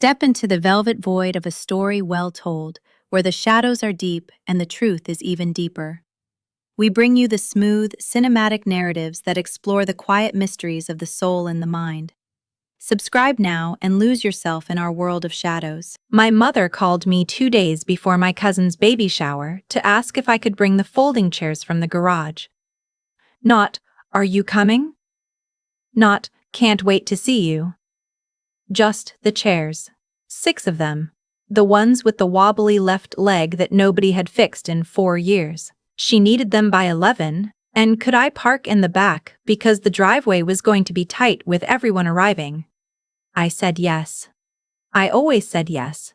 Step into the velvet void of a story well told, where the shadows are deep and the truth is even deeper. We bring you the smooth, cinematic narratives that explore the quiet mysteries of the soul and the mind. Subscribe now and lose yourself in our world of shadows. My mother called me 2 days before my cousin's baby shower to ask if I could bring the folding chairs from the garage. Not, "Are you coming?" Not, "Can't wait to see you." Just the chairs. 6 of them. The ones with the wobbly left leg that nobody had fixed in 4 years. She needed them by 11, and could I park in the back because the driveway was going to be tight with everyone arriving? I said yes. I always said yes.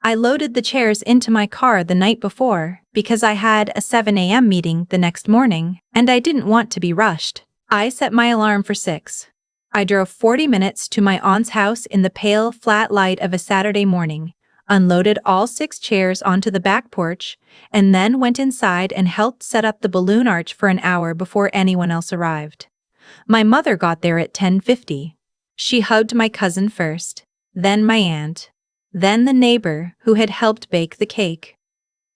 I loaded the chairs into my car the night before because I had a 7 a.m. meeting the next morning and I didn't want to be rushed. I set my alarm for 6. I drove 40 minutes to my aunt's house in the pale, flat light of a Saturday morning, unloaded all 6 chairs onto the back porch, and then went inside and helped set up the balloon arch for an hour before anyone else arrived. My mother got there at 10:50. She hugged my cousin first, then my aunt, then the neighbor who had helped bake the cake.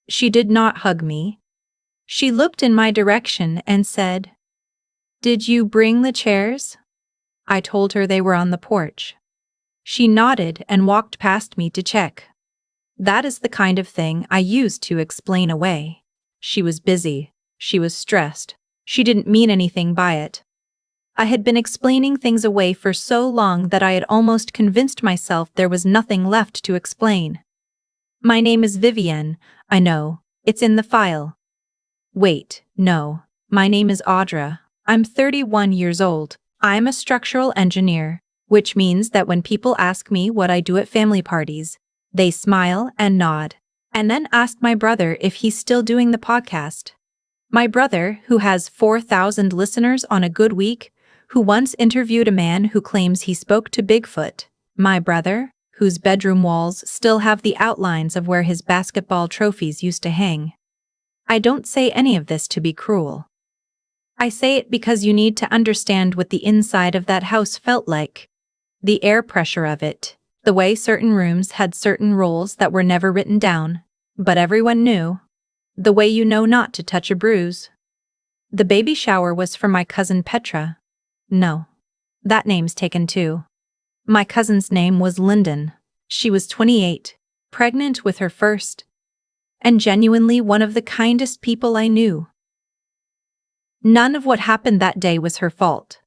She did not hug me. She looked in my direction and said, "Did you bring the chairs?" I told her they were on the porch. She nodded and walked past me to check. That is the kind of thing I used to explain away. She was busy. She was stressed. She didn't mean anything by it. I had been explaining things away for so long that I had almost convinced myself there was nothing left to explain. My name is Vivienne, I know, it's in the file. Wait, no, my name is Audra. I'm 31 years old. I'm a structural engineer, which means that when people ask me what I do at family parties, they smile and nod, and then ask my brother if he's still doing the podcast. My brother, who has 4,000 listeners on a good week, who once interviewed a man who claims he spoke to Bigfoot. My brother, whose bedroom walls still have the outlines of where his basketball trophies used to hang. I don't say any of this to be cruel. I say it because you need to understand what the inside of that house felt like. The air pressure of it, the way certain rooms had certain rules that were never written down, but everyone knew. The way you know not to touch a bruise. The baby shower was for my cousin Petra. No, that name's taken too. My cousin's name was Lyndon. She was 28, pregnant with her first, and genuinely one of the kindest people I knew. None of what happened that day was her fault,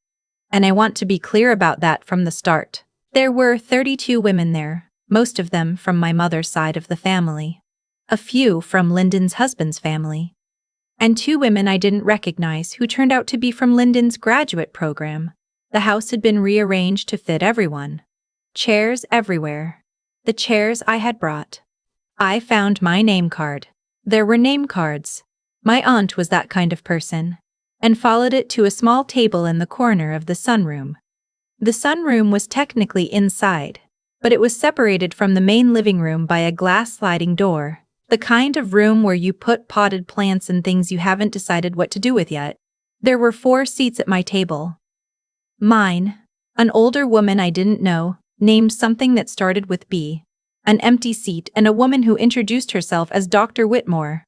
and I want to be clear about that from the start. There were 32 women there, most of them from my mother's side of the family, a few from Lyndon's husband's family, and 2 women I didn't recognize who turned out to be from Lyndon's graduate program. The house had been rearranged to fit everyone. Chairs everywhere. The chairs I had brought. I found my name card. There were name cards. My aunt was that kind of person, and followed it to a small table in the corner of the sunroom. The sunroom was technically inside, but it was separated from the main living room by a glass sliding door. The kind of room where you put potted plants and things you haven't decided what to do with yet. There were 4 seats at my table. Mine, an older woman I didn't know, named something that started with B, an empty seat, and a woman who introduced herself as Dr. Whitmore.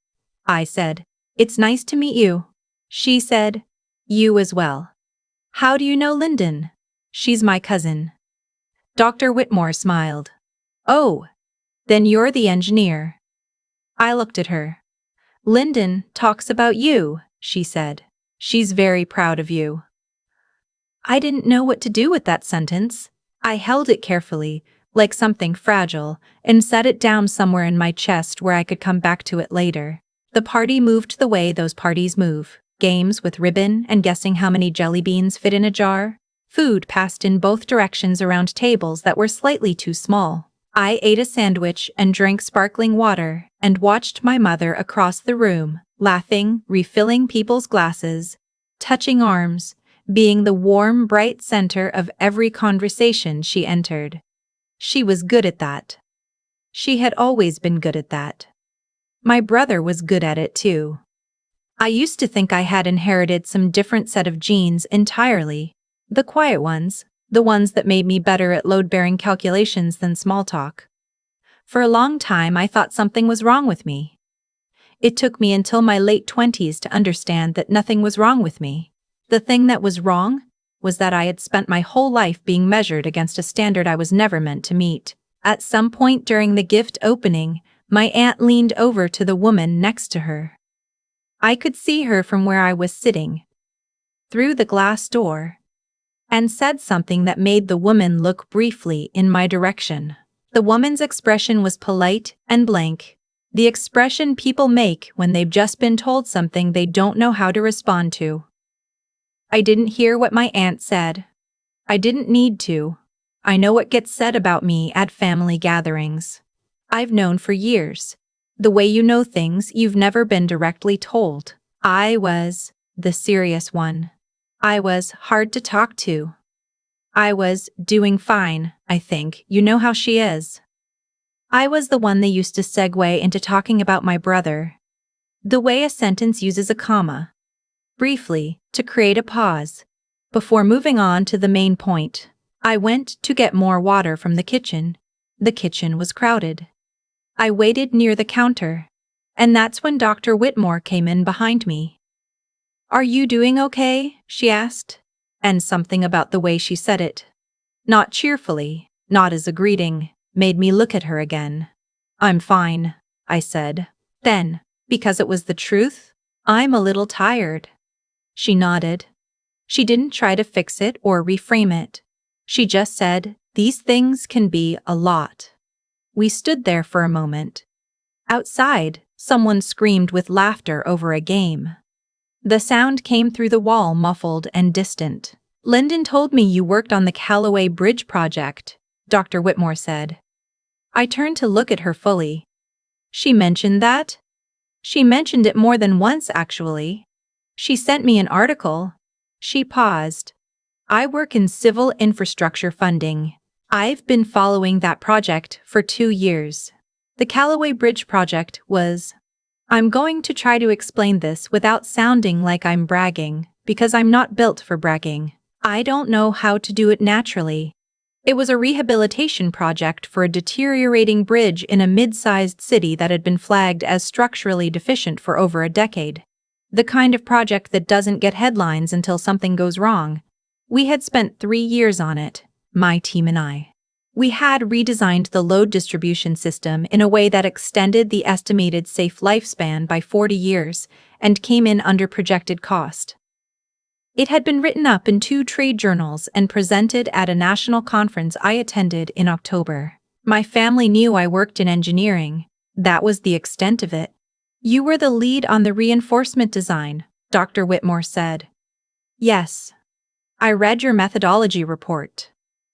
I said, "It's nice to meet you." She said, "You as well." "How do you know Lyndon?" "She's my cousin." Dr. Whitmore smiled. "Oh, then you're the engineer." I looked at her. "Lyndon talks about you," she said. "She's very proud of you." I didn't know what to do with that sentence. I held it carefully, like something fragile, and set it down somewhere in my chest where I could come back to it later. The party moved the way those parties move. Games with ribbon and guessing how many jelly beans fit in a jar. Food passed in both directions around tables that were slightly too small. I ate a sandwich and drank sparkling water and watched my mother across the room, laughing, refilling people's glasses, touching arms, being the warm, bright center of every conversation she entered. She was good at that. She had always been good at that. My brother was good at it too. I used to think I had inherited some different set of genes entirely, the quiet ones, the ones that made me better at load-bearing calculations than small talk. For a long time, I thought something was wrong with me. It took me until my late 20s to understand that nothing was wrong with me. The thing that was wrong was that I had spent my whole life being measured against a standard I was never meant to meet. At some point during the gift opening, my aunt leaned over to the woman next to her. I could see her from where I was sitting, through the glass door, and said something that made the woman look briefly in my direction. The woman's expression was polite and blank, the expression people make when they've just been told something they don't know how to respond to. I didn't hear what my aunt said. I didn't need to. I know what gets said about me at family gatherings. I've known for years. The way you know things you've never been directly told. I was the serious one. I was hard to talk to. I was doing fine, I think. You know how she is. I was the one they used to segue into talking about my brother. The way a sentence uses a comma, briefly, to create a pause, before moving on to the main point. I went to get more water from the kitchen. The kitchen was crowded. I waited near the counter, and that's when Dr. Whitmore came in behind me. "Are you doing okay?" she asked, and something about the way she said it, not cheerfully, not as a greeting, made me look at her again. "I'm fine," I said. Then, because it was the truth, "I'm a little tired." She nodded. She didn't try to fix it or reframe it. She just said, "These things can be a lot." We stood there for a moment. Outside, someone screamed with laughter over a game. The sound came through the wall, muffled and distant. "Lyndon told me you worked on the Callaway Bridge project," Dr. Whitmore said. I turned to look at her fully. "She mentioned that?" "She mentioned it more than once, actually. She sent me an article." She paused. "I work in civil infrastructure funding. I've been following that project for 2 years. The Callaway Bridge project was..." I'm going to try to explain this without sounding like I'm bragging, because I'm not built for bragging. I don't know how to do it naturally. It was a rehabilitation project for a deteriorating bridge in a mid-sized city that had been flagged as structurally deficient for over a decade. The kind of project that doesn't get headlines until something goes wrong. We had spent 3 years on it, my team and I. We had redesigned the load distribution system in a way that extended the estimated safe lifespan by 40 years and came in under projected cost. It had been written up in 2 trade journals and presented at a national conference I attended in October. My family knew I worked in engineering. That was the extent of it. "You were the lead on the reinforcement design," Dr. Whitmore said. "Yes. I read your methodology report."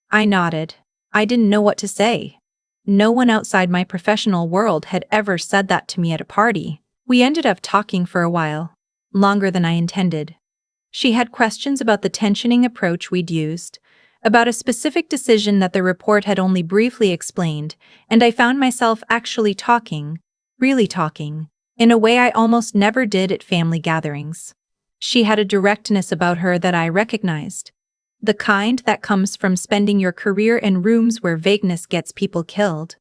I nodded. I didn't know what to say. No one outside my professional world had ever said that to me at a party. We ended up talking for a while, longer than I intended. She had questions about the tensioning approach we'd used, about a specific decision that the report had only briefly explained, and I found myself actually talking, really talking, in a way I almost never did at family gatherings. She had a directness about her that I recognized. The kind that comes from spending your career in rooms where vagueness gets people killed.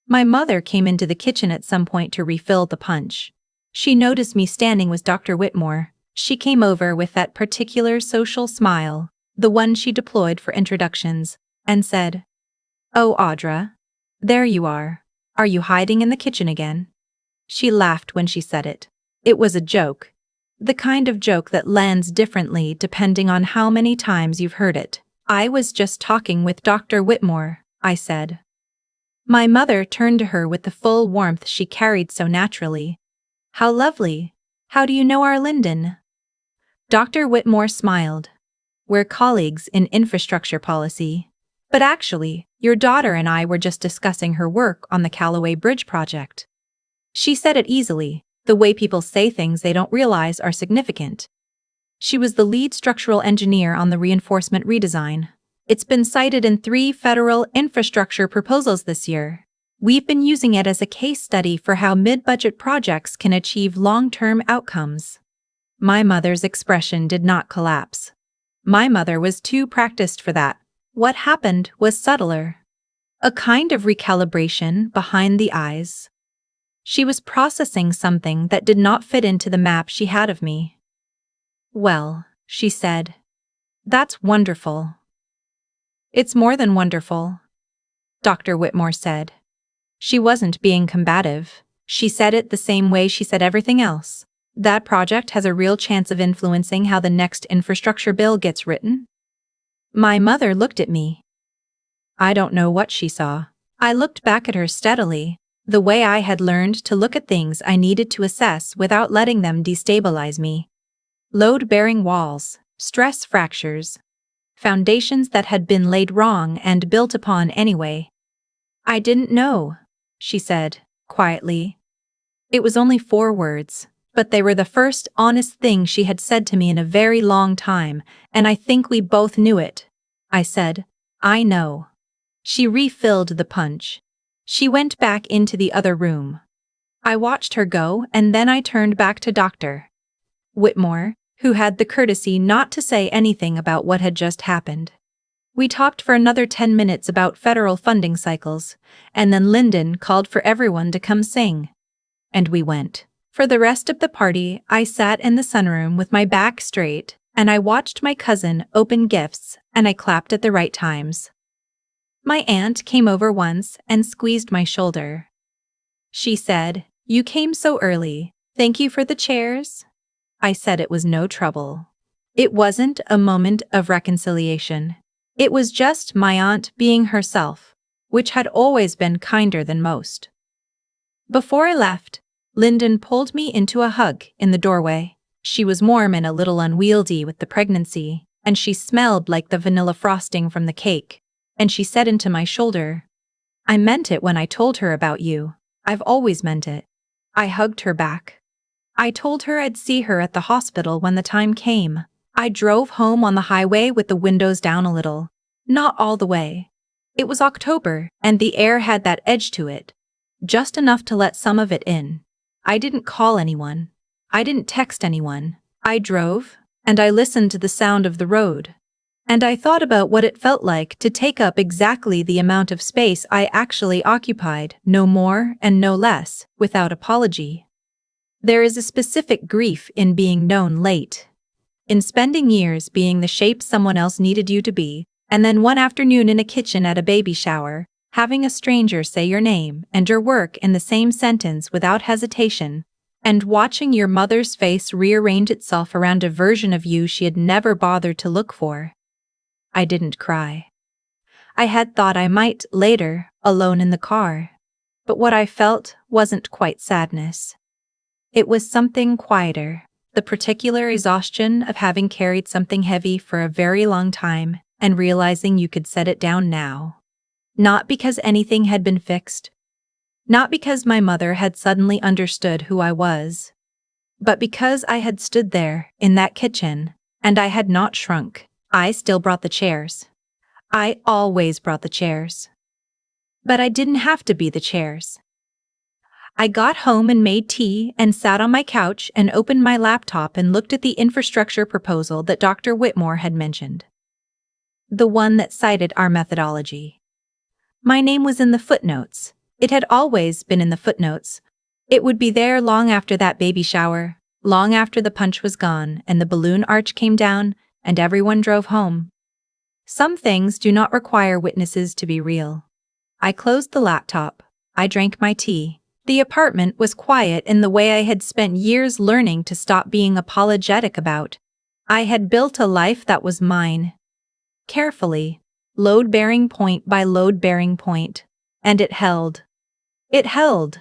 My mother came into the kitchen at some point to refill the punch. She noticed me standing with Dr. Whitmore. She came over with that particular social smile, the one she deployed for introductions, and said, "Oh, Audra. There you are. Are you hiding in the kitchen again?" She laughed when she said it. It was a joke. The kind of joke that lands differently depending on how many times you've heard it. "I was just talking with Dr. Whitmore," I said. My mother turned to her with the full warmth she carried so naturally. "How lovely. How do you know our Lyndon?" Dr. Whitmore smiled. "We're colleagues in infrastructure policy. But actually, your daughter and I were just discussing her work on the Callaway Bridge project." She said it easily, the way people say things they don't realize are significant. She was the lead structural engineer on the reinforcement redesign. It's been cited in 3 federal infrastructure proposals this year. We've been using it as a case study for how mid-budget projects can achieve long-term outcomes. My mother's expression did not collapse. My mother was too practiced for that. what happened was subtler. A kind of recalibration behind the eyes. She was processing something that did not fit into the map she had of me. "Well," she said, "that's wonderful." "It's more than wonderful," Dr. Whitmore said. She wasn't being combative. She said it the same way she said everything else. "That project has a real chance of influencing how the next infrastructure bill gets written." My mother looked at me. I don't know what she saw. I looked back at her steadily, the way I had learned to look at things I needed to assess without letting them destabilize me. Load-bearing walls, stress fractures, foundations that had been laid wrong and built upon anyway. "I didn't know," she said, quietly. It was only 4 words, but they were the first honest thing she had said to me in a very long time, and I think we both knew it. I said, "I know." She refilled the punch. She went back into the other room. I watched her go, and then I turned back to Dr. Whitmore, who had the courtesy not to say anything about what had just happened. We talked for another 10 minutes about federal funding cycles, and then Lyndon called for everyone to come sing. And we went. For the rest of the party, I sat in the sunroom with my back straight, and I watched my cousin open gifts, and I clapped at the right times. My aunt came over once and squeezed my shoulder. She said, "You came so early. Thank you for the chairs." I said it was no trouble. It wasn't a moment of reconciliation. It was just my aunt being herself, which had always been kinder than most. Before I left, Lyndon pulled me into a hug in the doorway. She was warm and a little unwieldy with the pregnancy, and she smelled like the vanilla frosting from the cake, and she said into my shoulder, "I meant it when I told her about you. I've always meant it." I hugged her back. I told her I'd see her at the hospital when the time came. I drove home on the highway with the windows down a little. Not all the way. It was October, and the air had that edge to it. Just enough to let some of it in. I didn't call anyone. I didn't text anyone. I drove, and I listened to the sound of the road. And I thought about what it felt like to take up exactly the amount of space I actually occupied, no more and no less, without apology. There is a specific grief in being known late. In spending years being the shape someone else needed you to be, and then one afternoon in a kitchen at a baby shower, having a stranger say your name and your work in the same sentence without hesitation, and watching your mother's face rearrange itself around a version of you she had never bothered to look for. I didn't cry. I had thought I might later, alone in the car. But what I felt wasn't quite sadness. It was something quieter, the particular exhaustion of having carried something heavy for a very long time and realizing you could set it down now. Not because anything had been fixed. Not because my mother had suddenly understood who I was. But because I had stood there, in that kitchen, and I had not shrunk. I still brought the chairs. I always brought the chairs. But I didn't have to be the chairs. I got home and made tea and sat on my couch and opened my laptop and looked at the infrastructure proposal that Dr. Whitmore had mentioned. The one that cited our methodology. My name was in the footnotes. It had always been in the footnotes. It would be there long after that baby shower, long after the punch was gone and the balloon arch came down and everyone drove home. Some things do not require witnesses to be real. I closed the laptop. I drank my tea. The apartment was quiet in the way I had spent years learning to stop being apologetic about. I had built a life that was mine. Carefully, load-bearing point by load-bearing point. And it held. It held.